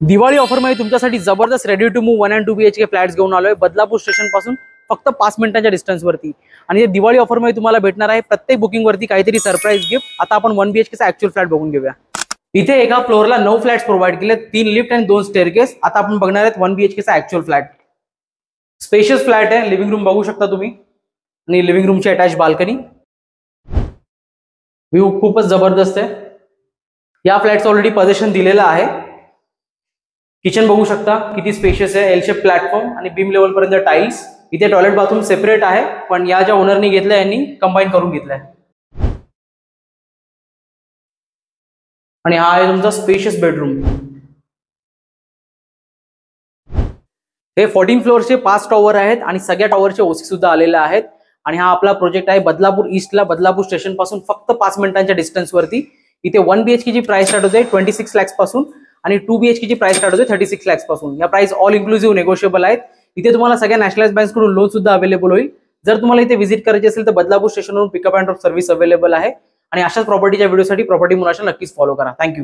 Diwali offer मध्ये तुमच्यासाठी जबरदस्त ready to move 1 and 2 BHK flats घेऊन आलोय बदलापूर स्टेशन पासून फक्त 5 मिनिटांच्या डिस्टन्स वरती। आणि हे दिवाळी ऑफर मध्ये तुम्हाला भेटणार आहे प्रत्येक बुकिंग वरती काहीतरी सरप्राईज गिफ्ट। आता आपण 1 BHK चा ऍक्च्युअल फ्लॅट बघून घेऊया। इथे एका फ्लोअरला 9 फ्लॅट्स प्रोव्हाइड केले, 3 लिफ्ट आणि 2 स्टेअरकेस। आता आपण बघणार आहेत 1 BHK चा ऍक्च्युअल फ्लॅट। स्पेशियस फ्लॅट आहे, लिव्हिंग रूम बघू शकता तुम्ही आणि लिव्हिंग रूमची अटॅच बाल्कनी। व्ह्यू खूपच जबरदस्त आहे। या फ्लॅटचं ऑलरेडी पोझिशन दिलेलं आहे। किचन बघू शकता किती स्पेशियस आहे, एल शेप प्लॅटफॉर्म आणि बीम लेवल पर्यंत टाइल्स। इथे टॉयलेट बाथरूम सेपरेट आहे, पण या ज्या ओनरनी घेतल्या यांनी कंबाईन करून घेतलाय। आणि हा आहे तुमचा स्पेशियस बेडरूम। हे 14 फ्लोअरचे 5 टॉवर आहेत आणि सगळ्या टॉवरचे ओसी सुद्धा आलेले आहेत। आणि हा आपला प्रोजेक्ट आहे बदलापूर ईस्टला, बदलापूर स्टेशन पासून फक्त 5 मिनिटांच्या डिस्टन्स वरती। इथे 1 BHK ची प्राइस स्टार्ट होते 26 लाख पासून आणि 2 BHK ची प्राइस स्टार्ट होते 36 लाख पासून। या प्राइस ऑल इन्क्लुसिव्ह नेगोशिएबल आहेत। इथे तुम्हाला सगळ्या नॅशनलाइज बँक्स कडून लोन सुद्धा अवेलेबल होईल। जर तुम्हाला इथे व्हिजिट करायची असेल तर बदलापूर स्टेशनवरून pickup and drop service available आहे। आणि अशाच प्रॉपर्टीच्या व्हिडिओसाठी प्रॉपर्टी मुलाच्या नक्कीच फॉलो करा। थँक्यू।